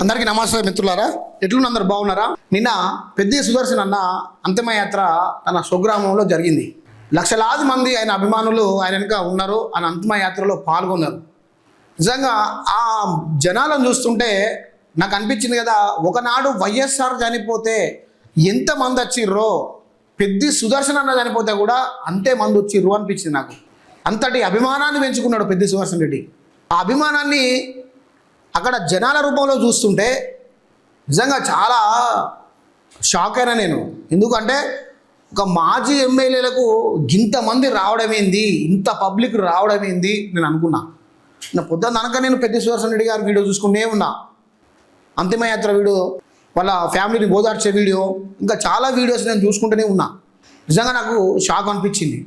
అందరికీ నమస్తే మిత్రులారా, ఎట్లున్న అందరు బాగున్నారా? నిన్న పెద్ది సుదర్శన్ అన్న అంతిమయాత్ర తన స్వగ్రామంలో జరిగింది. లక్షలాది మంది ఆయన అభిమానులు ఆయన వెనుక ఉన్నారు. ఆయన అంతిమయాత్రలో పాల్గొన్నారు. నిజంగా ఆ జనాలను చూస్తుంటే నాకు అనిపించింది కదా, ఒకనాడు వైఎస్ఆర్ చనిపోతే ఎంతమంది వచ్చిర్రో పెద్ది సుదర్శన్ అన్న చనిపోతే కూడా అంతే మంది వచ్చిర్రు అనిపించింది నాకు. అంతటి అభిమానాన్ని పెంచుకున్నాడు పెద్ది సుదర్శన్ రెడ్డి. ఆ అభిమానాన్ని అక్కడ జనాల రూపంలో చూస్తుంటే నిజంగా చాలా షాక్ అయినా నేను. ఎందుకంటే ఒక మాజీ ఎమ్మెల్యేలకు ఇంతమంది రావడమేంది, ఇంత పబ్లిక్ రావడమేంది నేను అనుకున్నా. నా పొద్దున్న అనక నేను పెద్ది సుదర్శన్ రెడ్డి గారి వీడియో చూసుకుంటే ఉన్నా, అంతిమయాత్ర వీడియో, వాళ్ళ ఫ్యామిలీని ఓదార్చే వీడియో, ఇంకా చాలా వీడియోస్ నేను చూసుకుంటూనే ఉన్నా. నిజంగా నాకు షాక్ అనిపించింది.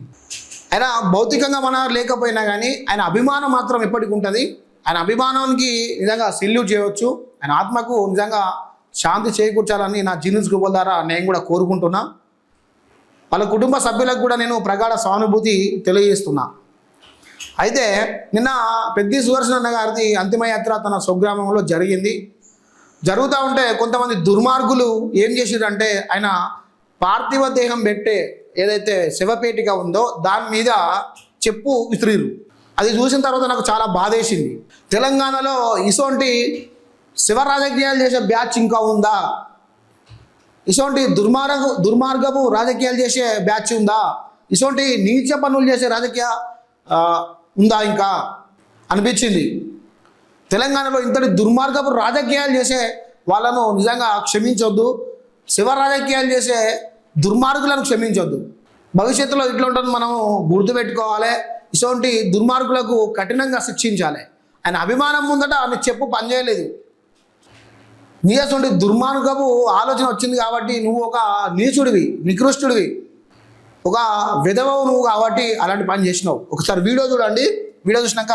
ఆయన భౌతికంగా మన లేకపోయినా కానీ ఆయన అభిమానం మాత్రం ఎప్పటికి ఉంటుంది. ఆయన అభిమానానికి నిజంగా సెల్యూట్ చేయవచ్చు. ఆయన ఆత్మకు నిజంగా శాంతి చేకూర్చాలని నా జీనిస్ గ్రూపుల ద్వారా నేను కూడా కోరుకుంటున్నా. వాళ్ళ కుటుంబ సభ్యులకు కూడా నేను ప్రగాఢ సానుభూతి తెలియజేస్తున్నా. అయితే నిన్న పెద్ది సుదర్శన్ అన్న గారిది అంతిమయాత్ర తన స్వగ్రామంలో జరిగింది. జరుగుతూ ఉంటే కొంతమంది దుర్మార్గులు ఏం చేసిరంటే ఆయన పార్థివ దేహం పెట్టే ఏదైతే శవపేటిక ఉందో దాని మీద చెప్పు విసిరిరు. అది చూసిన తర్వాత నాకు చాలా బాధేసింది. తెలంగాణలో ఇటువంటి శివ రాజకీయాలు చేసే బ్యాచ్ ఇంకా ఉందా? ఇటువంటి దుర్మార్గపు రాజకీయాలు చేసే బ్యాచ్ ఉందా? ఇటువంటి నీచ పనులు చేసే రాజకీయ ఉందా ఇంకా అనిపించింది. తెలంగాణలో ఇంతటి దుర్మార్గపు రాజకీయాలు చేసే వాళ్ళను నిజంగా క్షమించొద్దు. శివ రాజకీయాలు చేసే దుర్మార్గులను క్షమించొద్దు. భవిష్యత్తులో ఇట్లా ఉంటుంది, మనము గుర్తుపెట్టుకోవాలి. ఇటువంటి దుర్మార్గులకు కఠినంగా శిక్షించాలి. ఆయన అభిమానం ముందట ఆమె చెప్పు పనిచేయలేదు. నీ అటువంటి దుర్మార్గపు ఆలోచన వచ్చింది కాబట్టి నువ్వు ఒక నీచుడివి, నికృష్టుడివి, ఒక విధవవు నువ్వు కాబట్టి అలాంటి పని చేసినావు. ఒకసారి వీడియో చూడండి, వీడియో చూసినాక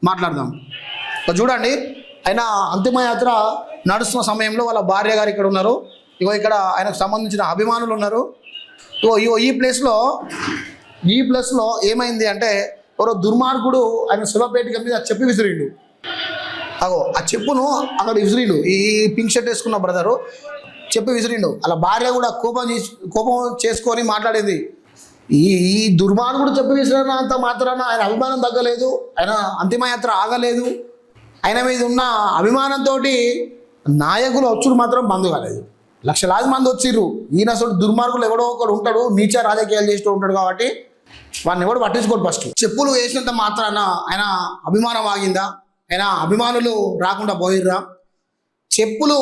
మాట్లాడదాం. చూడండి, ఆయన అంతిమయాత్ర నడుస్తున్న సమయంలో వాళ్ళ భార్య గారు ఇక్కడ ఉన్నారు. ఇగో ఇక్కడ ఆయనకు సంబంధించిన అభిమానులు ఉన్నారు. ఇగో ఈ ప్లేస్లో ఏమైంది అంటే ఎవరో దుర్మార్గుడు ఆయన శివపేటిక మీద చెప్పి విసిరిండు. అగో ఆ చెప్పును అక్కడ విసిరిండు. ఈ పింక్ షర్ట్ వేసుకున్న బ్రదరు చెప్పి విసిరిండు. అలా భార్య కూడా కోపం చేసుకొని మాట్లాడింది. ఈ దుర్మార్గుడు చెప్పి విసిరినంత మాత్రాన ఆయన అభిమానం తగ్గలేదు, ఆయన అంతిమయాత్ర ఆగలేదు. ఆయన మీద ఉన్న అభిమానంతో నాయకులు వచ్చుడు మాత్రం బంద్ కాలేదు. లక్షలాది మంది వచ్చిర్రు. ఈయన అసలు దుర్మార్గులు ఎవడో ఒకడు ఉంటాడు, నీచ రాజకీయాలు చేస్తూ ఉంటాడు కాబట్టి వాడిని ఎవడు పట్టించుకోడు. ఫస్ట్ చెప్పులు వేసినంత మాత్రాన ఆయన అభిమానం ఆగిందా? ఆయన అభిమానులు రాకుండా పోయిర్రా? చెప్పులు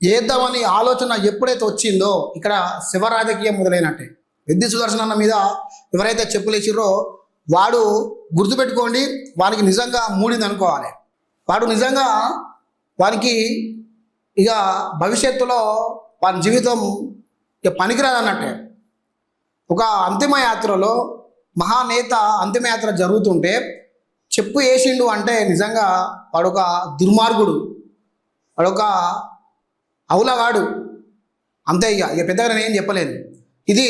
వేద్దామని ఆలోచన ఎప్పుడైతే వచ్చిందో ఇక్కడ శివ రాజకీయం మొదలైనట్టే. పెద్ది సుదర్శన్ అన్న మీద ఎవరైతే చెప్పులు వేసిర్రో వాడు గుర్తుపెట్టుకోండి, వానికి నిజంగా మూడింది అనుకోవాలి. వాడు నిజంగా వానికి ఇక భవిష్యత్తులో వాని జీవితం ఇక పనికిరాదన్నట్టే. ఒక అంతిమయాత్రలో మహానేత అంతిమయాత్ర జరుగుతుంటే చెప్పు వేసిండు అంటే నిజంగా వాడొక దుర్మార్గుడు, వాడొక అవులగాడు, అంతే. ఇక పెద్దగా నేను ఏం చెప్పలేను. ఇది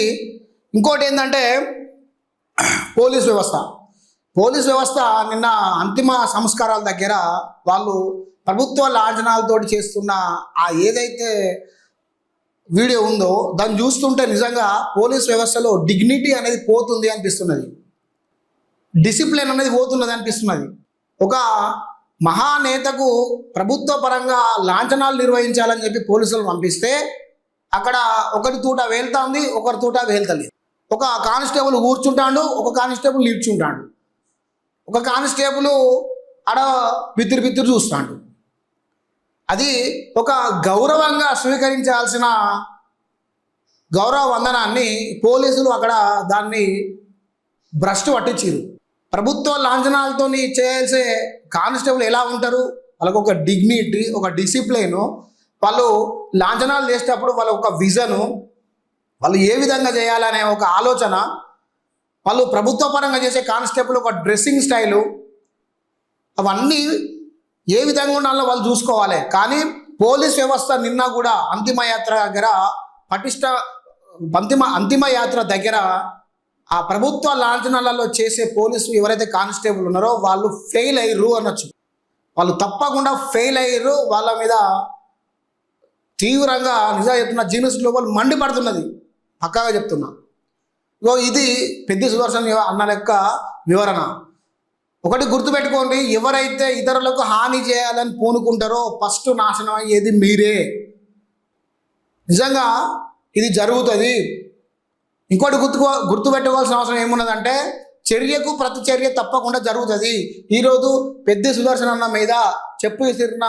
ఇంకోటి ఏంటంటే పోలీస్ వ్యవస్థ నిన్న అంతిమ సంస్కారాల దగ్గర వాళ్ళు ప్రభుత్వ లాంఛనాలతోటి చేస్తున్న ఆ ఏదైతే వీడియో ఉందో దాన్ని చూస్తుంటే నిజంగా పోలీస్ వ్యవస్థలో డిగ్నిటీ అనేది పోతుంది అనిపిస్తున్నది, డిసిప్లిన్ అనేది పోతున్నది అనిపిస్తున్నది. ఒక మహానేతకు ప్రభుత్వ పరంగా లాంఛనాలు నిర్వహించాలని చెప్పి పోలీసులు పంపిస్తే అక్కడ ఒకరి తూట వేలుతుంది, ఒకరి తూట వేలుతలేదు. ఒక కానిస్టేబుల్ కూర్చుంటాడు, ఒక కానిస్టేబుల్ నిల్చుంటాడు, ఒక కానిస్టేబుల్ ఆడ బిత్తిరి చూస్తాడు. అది ఒక గౌరవంగా స్వీకరించాల్సిన గౌరవ వందనాన్ని పోలీసులు అక్కడ దాన్ని భ్రష్టు పట్టించారు. ప్రభుత్వ లాంఛనాలతో చేసే కానిస్టేబుల్ ఎలా ఉంటారు? వాళ్ళకు ఒక డిగ్నిటీ, ఒక డిసిప్లిన్, వాళ్ళు లాంఛనాలు చేసేటప్పుడు వాళ్ళ ఒక విజను, వాళ్ళు ఏ విధంగా చేయాలనే ఒక ఆలోచన, వాళ్ళు ప్రభుత్వ పరంగా చేసే కానిస్టేబుల్ ఒక డ్రెస్సింగ్ స్టైలు, అవన్నీ ఏ విధంగా ఉండాలో వాళ్ళు చూసుకోవాలి. కానీ పోలీస్ వ్యవస్థ నిన్న కూడా అంతిమయాత్ర దగ్గర అంతిమయాత్ర దగ్గర ఆ ప్రభుత్వ లాంఛనాలలో చేసే పోలీసు ఎవరైతే కానిస్టేబుల్ ఉన్నారో వాళ్ళు ఫెయిల్ అయ్యారు అనొచ్చు. వాళ్ళు తప్పకుండా ఫెయిల్ అయ్యారు. వాళ్ళ మీద తీవ్రంగా నిజంగా చెప్తున్నా జీనియస్ గ్లోబల్ మండిపడుతున్నది, పక్కాగా చెప్తున్నా. ఇది పెద్ది సుదర్శన్ అన్న లెక్క వివరణ. ఒకటి గుర్తుపెట్టుకోండి, ఎవరైతే ఇతరులకు హాని చేయాలని పూనుకుంటారో ఫస్ట్ నాశనం అయ్యేది మీరే. నిజంగా ఇది జరుగుతుంది. ఇంకోటి గుర్తుపెట్టుకోవాల్సిన అవసరం ఏమున్నదంటే, చర్యకు ప్రతి చర్య తప్పకుండా జరుగుతుంది. ఈరోజు పెద్ది సుదర్శన్ అన్న మీద చెప్పు విసిరిన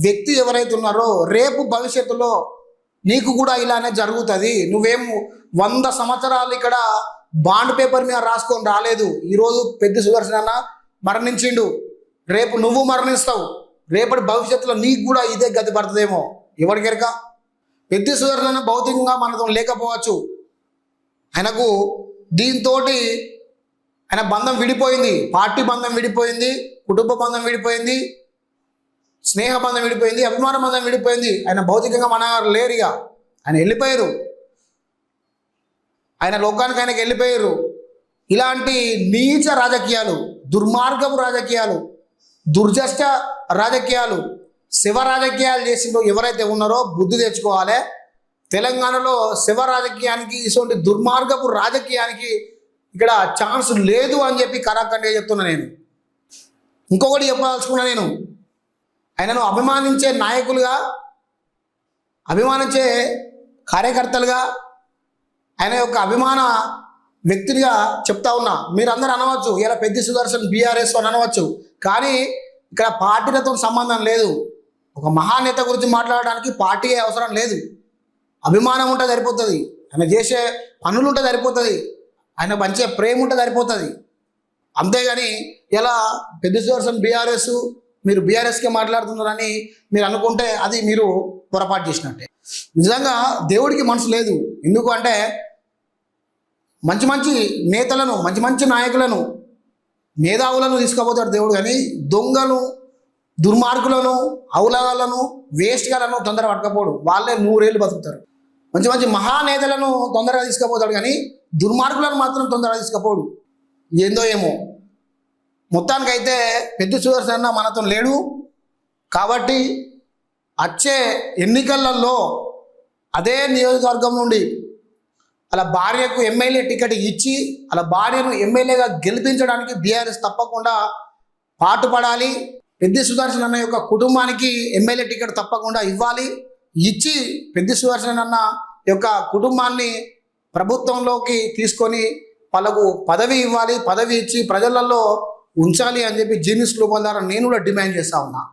వ్యక్తి ఎవరైతే ఉన్నారో రేపు భవిష్యత్తులో నీకు కూడా ఇలానే జరుగుతుంది. నువ్వేం 100 సంవత్సరాలు ఇక్కడ బాండ్ పేపర్ మీద రాసుకొని రాలేదు. ఈరోజు పెద్ది సుదర్శన్ అన్న మరణించిండు, రేపు నువ్వు మరణిస్తావు. రేపటి భవిష్యత్తులో నీకు కూడా ఇదే గతి పడుతుందేమో, ఎవరికెరక. పెద్ది సుదర్శన్ అన్న భౌతికంగా మనతో లేకపోవచ్చు, ఆయనకు దీంతో ఆయన బంధం విడిపోయింది, పార్టీ బంధం విడిపోయింది, కుటుంబ బంధం విడిపోయింది, స్నేహ బంధం విడిపోయింది, అభిమాన బంధం విడిపోయింది. ఆయన భౌతికంగా మన లేరుగా, ఆయన వెళ్ళిపోయారు, ఆయన లోకానికి ఆయనకి వెళ్ళిపోయారు. ఇలాంటి నీచ రాజకీయాలు, దుర్మార్గపు రాజకీయాలు, దుర్జష్ట రాజకీయాలు, శివ రాజకీయాలు చేసిన ఎవరైతే ఉన్నారో బుద్ధి తెచ్చుకోవాలి. తెలంగాణలో శివ రాజకీయానికి, ఇటువంటి దుర్మార్గపు రాజకీయానికి ఇక్కడ ఛాన్స్ లేదు అని చెప్పి కరాఖండిగా చెప్తున్నా నేను. ఇంకొకటి చెప్పదలుచుకున్నా, నేను ఆయనను అభిమానించే నాయకులుగా, అభిమానించే కార్యకర్తలుగా, ఆయన యొక్క అభిమాన వ్యక్తిగా చెప్తా ఉన్నా. మీరందరూ అనవచ్చు ఇలా పెద్ది సుదర్శన్ బీఆర్ఎస్ అని అనవచ్చు, కానీ ఇక్కడ పార్టీలతో సంబంధం లేదు. ఒక మహానేత గురించి మాట్లాడడానికి పార్టీ అవసరం లేదు. అభిమానం ఉంటే సరిపోతుంది, ఆయన చేసే పనులు ఉంటే సరిపోతుంది, ఆయన పంచే ప్రేమ ఉంటే సరిపోతుంది. అంతేగాని ఇలా పెద్ది సుదర్శన్ బీఆర్ఎస్, మీరు బీఆర్ఎస్కే మాట్లాడుతున్నారని మీరు అనుకుంటే అది మీరు పొరపాటు చేసినట్టే. నిజంగా దేవుడికి మనసు లేదు. ఎందుకు అంటే మంచి మంచి నేతలను, మంచి మంచి నాయకులను, మేధావులను తీసుకుపోతాడు దేవుడు, కానీ దొంగలు, దుర్మార్గులను, ఔలగాలను, వేస్ట్గాలను తొందరగా పట్టుకపోడు. వాళ్ళే 100 ఏళ్ళు బతుకుతారు. మంచి మంచి మహానేతలను తొందరగా తీసుకుపోతాడు, కానీ దుర్మార్గులను మాత్రం తొందరగా తీసుకుపోడు. ఏందో ఏమో. మొత్తానికైతే పెద్ది సుదర్శన్ అన్న మనతో లేడు. కాబట్టి వచ్చే ఎన్నికలలో అదే నియోజకవర్గం నుండి అలా భార్యకు ఎమ్మెల్యే టికెట్ ఇచ్చి అలా భార్యను ఎమ్మెల్యేగా గెలిపించడానికి బీఆర్ఎస్ తప్పకుండా పాటుపడాలి. పెద్ది సుదర్శన్ అన్న యొక్క కుటుంబానికి ఎమ్మెల్యే టికెట్ తప్పకుండా ఇవ్వాలి. ఇచ్చి పెద్ది సుదర్శన్ అన్న యొక్క కుటుంబాన్ని ప్రభుత్వంలోకి తీసుకొని వాళ్ళకు పదవి ఇవ్వాలి. పదవి ఇచ్చి ప్రజలలో ఉంచాలి అని చెప్పి జీనియస్ గ్లోబల్ ద్వారా నేను కూడా డిమాండ్ చేస్తా ఉన్నా.